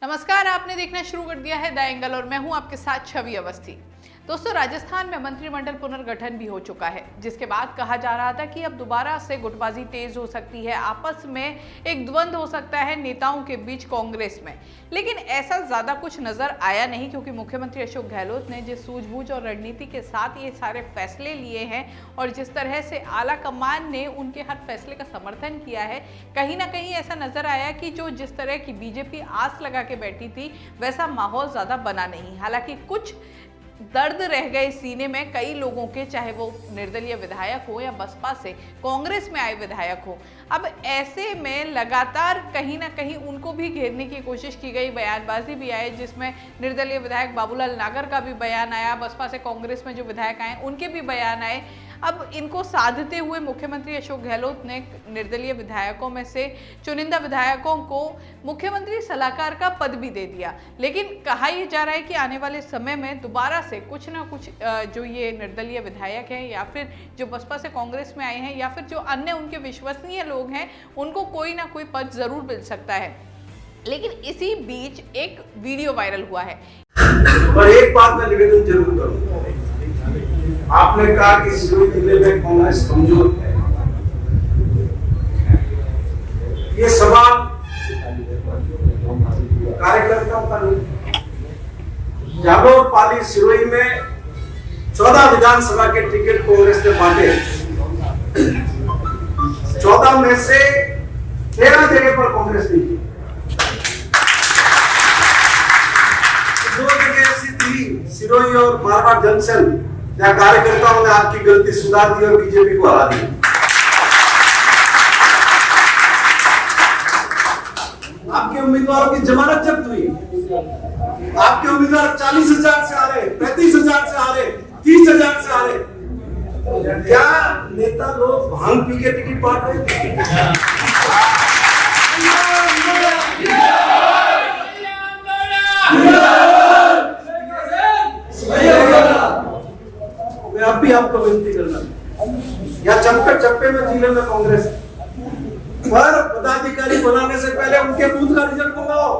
नमस्कार, आपने देखना शुरू कर दिया है द एंगल और मैं हूं आपके साथ छवि अवस्थी। दोस्तों, राजस्थान में मंत्रिमंडल पुनर्गठन भी हो चुका है, जिसके बाद कहा जा रहा था कि अब दोबारा से गुटबाजी तेज हो सकती है, आपस में एक द्वंद्व हो सकता है नेताओं के बीच कांग्रेस में। लेकिन ऐसा ज्यादा कुछ नजर आया नहीं, क्योंकि मुख्यमंत्री अशोक गहलोत ने जिस सूझबूझ और रणनीति के साथ ये सारे फैसले लिए हैं और जिस तरह से आला कमान ने उनके हर फैसले का समर्थन किया है, कहीं ना कहीं ऐसा नजर आया कि जो जिस तरह की बीजेपी आस लगा के बैठी थी, वैसा माहौल ज्यादा बना नहीं। हालांकि कुछ दर्द रह गए सीने में कई लोगों के, चाहे वो निर्दलीय विधायक हो या बसपा से कांग्रेस में आए विधायक हो। अब ऐसे में लगातार कहीं ना कहीं उनको भी घेरने की कोशिश की गई, बयानबाजी भी आई, जिसमें निर्दलीय विधायक बाबूलाल नागर का भी बयान आया, बसपा से कांग्रेस में जो विधायक आए उनके भी बयान आए। अब इनको साधते हुए मुख्यमंत्री अशोक गहलोत ने निर्दलीय विधायकों में से चुनिंदा विधायकों को मुख्यमंत्री सलाहकार का पद भी दे दिया। लेकिन कहा यह जा रहा है कि आने वाले समय में दोबारा से कुछ ना कुछ जो ये निर्दलीय विधायक हैं या फिर जो बसपा से कांग्रेस में आए हैं या फिर जो अन्य उनके विश्वसनीय लोग हैं, उनको कोई ना कोई पद जरूर मिल सकता है। लेकिन इसी बीच एक वीडियो वायरल हुआ है। पर एक बात मैं निवेदन जरूर करूंगा। आपने कहा कि सिरोही जिले में कांग्रेस कमजोर है। ये सवाल कार्यकर्ताओं का नहीं। जालोर पाली सिरोही में 14 विधानसभा के टिकट कांग्रेस ने बांटे। 14 में से 13 जगह पर कांग्रेस ने की। 2 जगह ऐसी थी, सिरोही और मारवाड़ जंक्शन, जहां कार्यकर्ताओं ने आपकी गलती सुधार दी और बीजेपी को हरा दी। आपके उम्मीदवारों की जमानत जब्त हुई। आपके उम्मीदवार 40,000 से आ रहे, 35,000 से आ रहे, 30,000 से आ रहे। क्या नेता लोग भांग पी के टिकट बांट रहे थे? मैं अब भी आपको विनती करना, या चप्पे में जिले में कांग्रेस पर पदाधिकारी बनाने से पहले उनके बूथ का रिजल्ट मंगाओ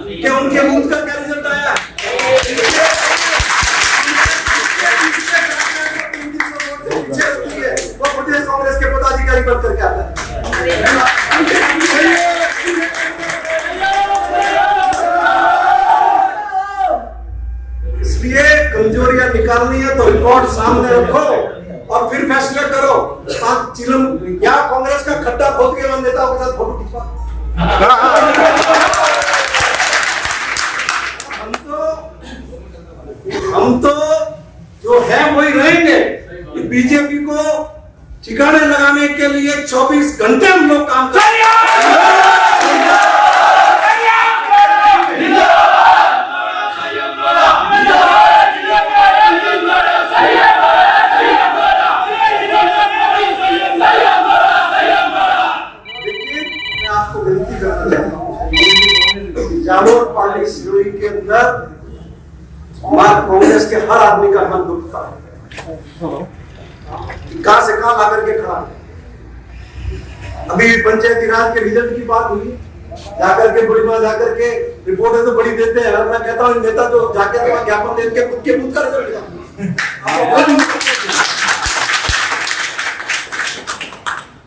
कि उनके बूथ का क्या रिजल्ट आया। वो प्रदेश कांग्रेस के पदाधिकारी बन करके आता है। इसलिए कमजोरियां निकालनी है तो रिकॉर्ड सामने रखो और फिर फैसले करो। चिलम या कांग्रेस का खड्डा खोद के नेताओं के साथ फोटो खिंचवा। हम तो जो है वही रहेंगे। बीजेपी को ठिकाने लगाने के लिए 24 घंटे हम लोग काम कर रहे हैं। जालोर पाली सिरोही के अंदर कांग्रेस के हर आदमी का मन दुखता है। कहां से कहां आकर के खड़ा है। अभी पंचायती राज के रिजल्ट की बात हुई, जाकर के बड़ी बात जाकर के रिपोर्टें तो बड़ी देते हैं, और मैं कहता हूं नेता तो जाके ज्ञापन दे के खुद के बूथ का रिजल्ट।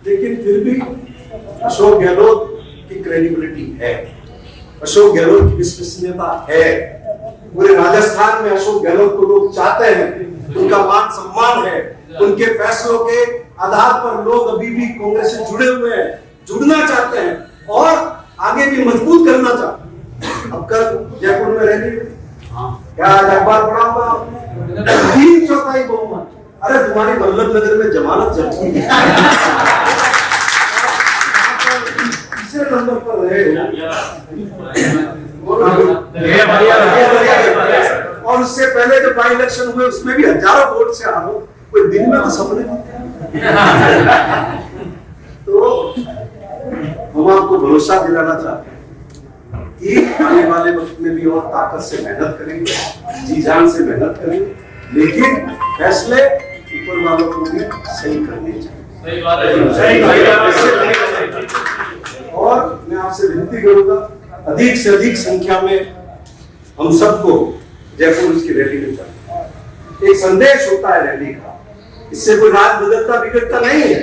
लेकिन फिर भी अशोक गहलोत की क्रेडिबिलिटी है, अशोक गहलोत की विश्वसनीयता है। पूरे राजस्थान में अशोक गहलोत को लोग चाहते हैं, उनका मान सम्मान है। उनके फैसलों के आधार पर लोग अभी भी कांग्रेस से जुड़े हुए हैं, जुड़ना चाहते हैं और आगे भी मजबूत करना चाहते हैं। अब कल जयपुर में रह रही क्या अखबार पढ़ा होगा, 3/4 बहुमत। अरे तुम्हारी वल्लभ नगर में जमानत जब्त हुई है, नंबर पर रहे और उससे पहले जो बाई इलेक्शन हुए उसमें भी हजारों वोट से आ रहे, कोई दिन में तो सपने। तो हम आपको भरोसा दिलाना चाहते हैं कि आने वाले वक्त में भी और ताकत से मेहनत करेंगे, जी जान से मेहनत करेंगे, लेकिन फैसले ऊपर वालों को भी सही करने चाहिए। सही बात है। और मैं आपसे विनती करूंगा अधिक से अधिक संख्या में हम सबको जयपुर की रैली में चलना। एक संदेश होता है रैली का, इससे कोई राज बदलता बिगड़ता नहीं है,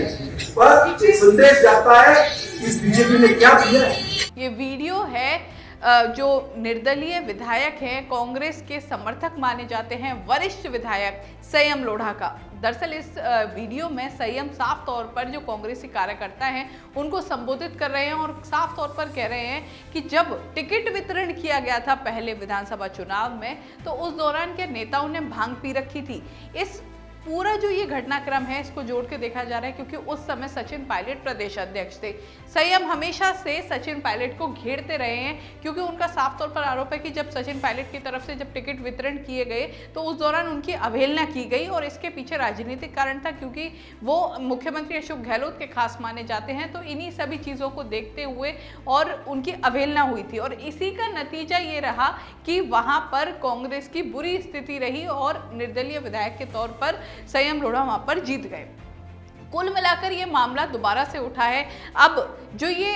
पर एक संदेश जाता है इस बीजेपी ने क्या किया है। ये वीडियो है जो निर्दलीय विधायक हैं, कांग्रेस के समर्थक माने जाते हैं, वरिष्ठ विधायक संयम लोढ़ा का। दरअसल इस वीडियो में संयम साफ तौर पर जो कांग्रेसी कार्यकर्ता हैं उनको संबोधित कर रहे हैं और साफ तौर पर कह रहे हैं कि जब टिकट वितरण किया गया था पहले विधानसभा चुनाव में, तो उस दौरान के नेताओं ने भांग पी रखी थी। इस पूरा जो ये घटनाक्रम है इसको जोड़ के देखा जा रहा है क्योंकि उस समय सचिन पायलट प्रदेश अध्यक्ष थे। संयम हमेशा से सचिन पायलट को घेरते रहे हैं क्योंकि उनका साफ तौर पर आरोप है कि जब सचिन पायलट की तरफ से जब टिकट वितरण किए गए तो उस दौरान उनकी अवहेलना की गई और इसके पीछे राजनीतिक कारण था क्योंकि वो मुख्यमंत्री अशोक गहलोत के खास माने जाते हैं। तो इन्हीं सभी चीज़ों को देखते हुए और उनकी अवहेलना हुई थी और इसी का नतीजा ये रहा कि वहां पर कांग्रेस की बुरी स्थिति रही और निर्दलीय विधायक के तौर पर संयम लोढ़ा वहां पर जीत गए। कुल मिलाकर ये मामला दोबारा से उठा है। अब जो ये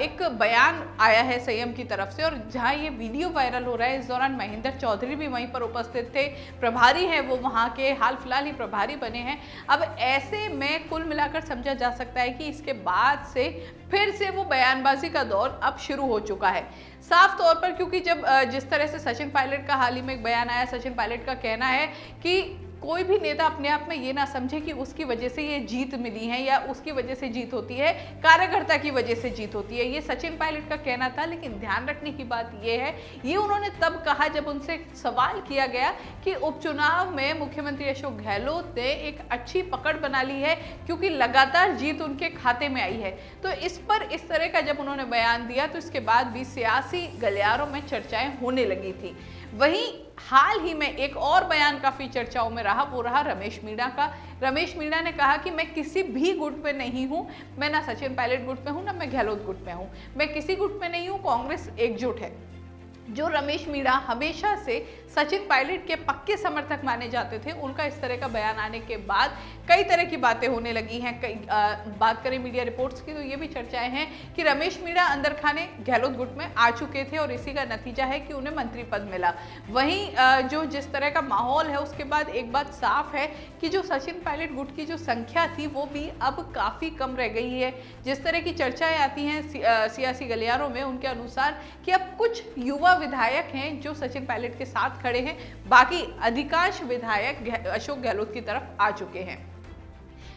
एक बयान आया है संयम की तरफ से और जहां ये वीडियो वायरल हो रहा है, इस दौरान महेंद्र चौधरी भी वहीं पर उपस्थित थे, प्रभारी हैं वो वहां के, हाल फिलहाल ही प्रभारी बने हैं। अब ऐसे में कुल मिलाकर समझा जा सकता है कि इसके बाद से फिर से वो बयानबाजी का दौर अब शुरू हो चुका है साफ तौर पर, क्योंकि जब जिस तरह से सचिन पायलट का हाल ही में एक बयान आया, सचिन पायलट का कहना है कि कोई भी नेता अपने आप में ये ना समझे कि उसकी वजह से ये जीत मिली है या उसकी वजह से जीत होती है, कार्यकर्ता की वजह से जीत होती है। ये सचिन पायलट का कहना था, लेकिन ध्यान रखने की बात ये है, ये उन्होंने तब कहा जब उनसे सवाल किया गया कि उपचुनाव में मुख्यमंत्री अशोक गहलोत ने एक अच्छी पकड़ बना ली है क्योंकि लगातार जीत उनके खाते में आई है। तो इस पर इस तरह का जब उन्होंने बयान दिया तो इसके बाद भी सियासी गलियारों में चर्चाएं होने लगी थी। वहीं हाल ही में एक और बयान काफी चर्चाओं में रहा, वो रहा रमेश मीणा का। रमेश मीणा ने कहा कि मैं किसी भी गुट में नहीं हूं, मैं ना सचिन पायलट गुट में हूं ना मैं गहलोत गुट में हूं, मैं किसी गुट में नहीं हूं, कांग्रेस एकजुट है। जो रमेश मीणा हमेशा से सचिन पायलट के पक्के समर्थक माने जाते थे, उनका इस तरह का बयान आने के बाद कई तरह की बातें होने लगी हैं। बात करें मीडिया रिपोर्ट्स की तो ये भी चर्चाएं हैं कि रमेश मीणा अंदर खाने गहलोत गुट में आ चुके थे और इसी का नतीजा है कि उन्हें मंत्री पद मिला। वहीं जो जिस तरह का माहौल है उसके बाद एक बात साफ है कि जो सचिन पायलट गुट की जो संख्या थी वो भी अब काफ़ी कम रह गई है। जिस तरह की चर्चाएं आती हैं सियासी गलियारों में, उनके अनुसार कि अब कुछ युवा विधायक हैं जो सचिन पायलट के साथ खड़े हैं, बाकी अधिकांश विधायक अशोक गहलोत की तरफ आ चुके हैं।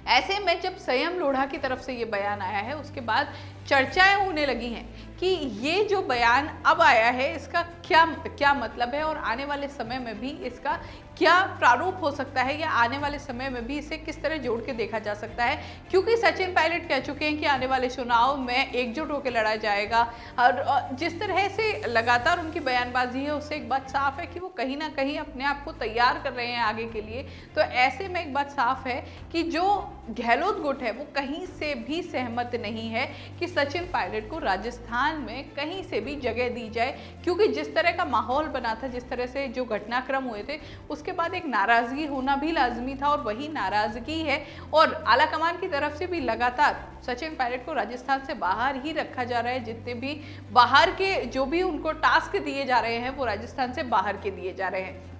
ऐसे में जब संयम लोढ़ा की तरफ से ये बयान आया है उसके बाद चर्चाएं होने लगी हैं कि ये जो बयान अब आया है इसका क्या मतलब है और आने वाले समय में भी इसका क्या प्रारूप हो सकता है या आने वाले समय में भी इसे किस तरह जोड़ के देखा जा सकता है, क्योंकि सचिन पायलट कह चुके हैं कि आने वाले चुनाव में एकजुट होकर लड़ा जाएगा। और जिस तरह से लगातार उनकी बयानबाजी है उससे एक बात साफ है कि वो कहीं ना कहीं अपने आप को तैयार कर रहे हैं आगे के लिए। तो ऐसे में एक बात साफ है कि जो गहलोत गुट है वो कहीं से भी सहमत नहीं है कि सचिन पायलट को राजस्थान में कहीं से भी जगह दी जाए, क्योंकि जिस तरह का माहौल बना था, जिस तरह से जो घटनाक्रम हुए थे, उसके बाद एक नाराजगी होना भी लाजमी था और वही नाराजगी है। और आलाकमान की तरफ से भी लगातार सचिन पायलट को राजस्थान से बाहर ही रखा जा रहा है। जितने भी बाहर के जो भी उनको टास्क दिए जा रहे हैं वो राजस्थान से बाहर के दिए जा रहे हैं।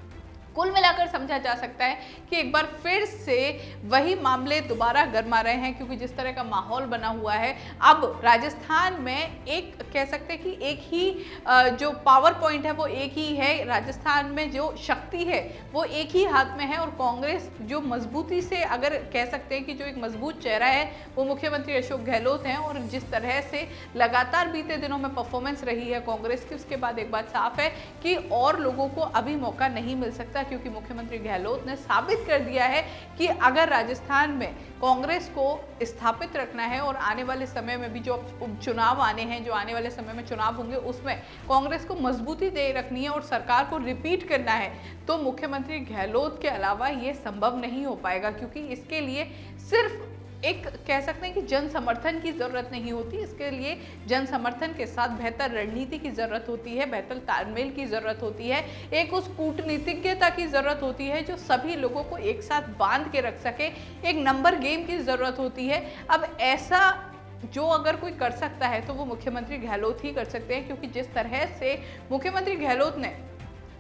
कुल मिलाकर समझा जा सकता है कि एक बार फिर से वही मामले दोबारा गरमा रहे हैं, क्योंकि जिस तरह का माहौल बना हुआ है अब राजस्थान में एक कह सकते हैं कि एक ही जो पावर पॉइंट है वो एक ही है, राजस्थान में जो शक्ति है वो एक ही हाथ में है और कांग्रेस जो मजबूती से अगर कह सकते हैं कि जो एक मजबूत चेहरा है वो मुख्यमंत्री अशोक गहलोत हैं। और जिस तरह से लगातार बीते दिनों में परफॉर्मेंस रही है कांग्रेस की, उसके बाद एक बात साफ है कि और लोगों को अभी मौका नहीं मिल सकता, क्योंकि मुख्यमंत्री गहलोत ने साबित कर दिया है कि अगर राजस्थान में कांग्रेस को स्थापित रखना है और आने वाले समय में भी जो उपचुनाव आने हैं, जो आने वाले समय में चुनाव होंगे, उसमें कांग्रेस को मजबूती दे रखनी है और सरकार को रिपीट करना है, तो मुख्यमंत्री गहलोत के अलावा ये संभव नहीं हो पाएगा। क्योंकि इसके लिए सिर्फ एक कह सकते हैं कि जन समर्थन की ज़रूरत नहीं होती, इसके लिए जन समर्थन के साथ बेहतर रणनीति की ज़रूरत होती है, बेहतर तालमेल की ज़रूरत होती है, एक उस कूटनीतिज्ञता की ज़रूरत होती है जो सभी लोगों को एक साथ बांध के रख सके, एक नंबर गेम की ज़रूरत होती है। अब ऐसा जो अगर कोई कर सकता है तो वो मुख्यमंत्री गहलोत ही कर सकते हैं, क्योंकि जिस तरह से मुख्यमंत्री गहलोत ने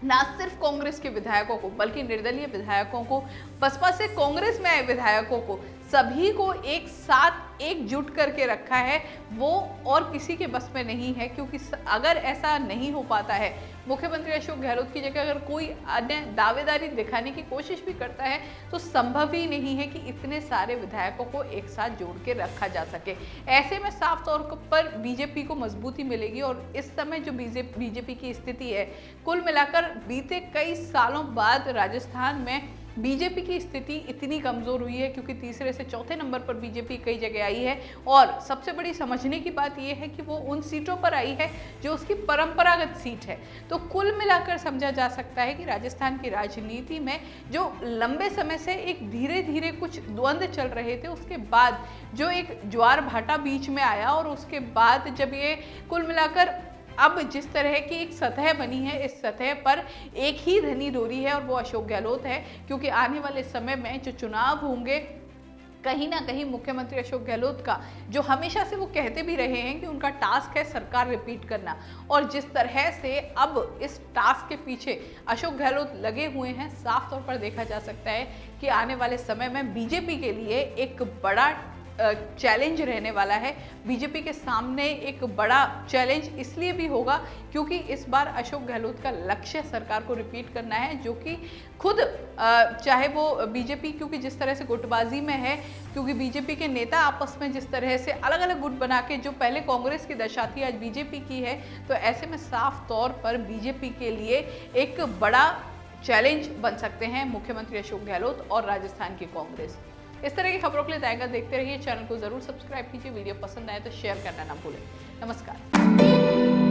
ना सिर्फ कांग्रेस के विधायकों को बल्कि निर्दलीय विधायकों को, बसपा से कांग्रेस में आए विधायकों को, सभी को एक साथ एकजुट करके रखा है, वो और किसी के बस में नहीं है। क्योंकि अगर ऐसा नहीं हो पाता है, मुख्यमंत्री अशोक गहलोत की जगह अगर कोई अन्य दावेदारी दिखाने की कोशिश भी करता है तो संभव ही नहीं है कि इतने सारे विधायकों को एक साथ जोड़ के रखा जा सके। ऐसे में साफ तौर पर बीजेपी को मजबूती मिलेगी। और इस समय जो बीजेपी की स्थिति है, कुल मिलाकर बीते कई सालों बाद राजस्थान में बीजेपी की स्थिति इतनी कमजोर हुई है, क्योंकि तीसरे से चौथे नंबर पर बीजेपी कई जगह आई है। और सबसे बड़ी समझने की बात यह है कि वो उन सीटों पर आई है जो उसकी परंपरागत सीट है। तो कुल मिलाकर समझा जा सकता है कि राजस्थान की राजनीति में जो लंबे समय से एक धीरे धीरे कुछ द्वंद्व चल रहे थे, उसके बाद जो एक ज्वार भाटा बीच में आया, और उसके बाद जब ये कुल मिलाकर अब जिस तरह की एक सतह बनी है, इस सतह पर एक ही धनी डोरी है और वो अशोक गहलोत है। क्योंकि आने वाले समय में जो चुनाव होंगे, कहीं ना कहीं मुख्यमंत्री अशोक गहलोत का जो हमेशा से वो कहते भी रहे हैं कि उनका टास्क है सरकार रिपीट करना, और जिस तरह से अब इस टास्क के पीछे अशोक गहलोत लगे हुए हैं, साफ तौर पर देखा जा सकता है कि आने वाले समय में बीजेपी के लिए एक बड़ा चैलेंज रहने वाला है। बीजेपी के सामने एक बड़ा चैलेंज इसलिए भी होगा क्योंकि इस बार अशोक गहलोत का लक्ष्य सरकार को रिपीट करना है, जो कि खुद चाहे वो बीजेपी, क्योंकि जिस तरह से गुटबाजी में है, क्योंकि बीजेपी के नेता आपस में जिस तरह से अलग अलग गुट बना के, जो पहले कांग्रेस की दशा थी आज बीजेपी की है, तो ऐसे में साफ तौर पर बीजेपी के लिए एक बड़ा चैलेंज बन सकते हैं मुख्यमंत्री अशोक गहलोत और राजस्थान की कांग्रेस। इस तरह की खबरों के लिए दाएगा देखते रहिए, चैनल को जरूर सब्सक्राइब कीजिए, वीडियो पसंद आए तो शेयर करना ना भूलें। नमस्कार।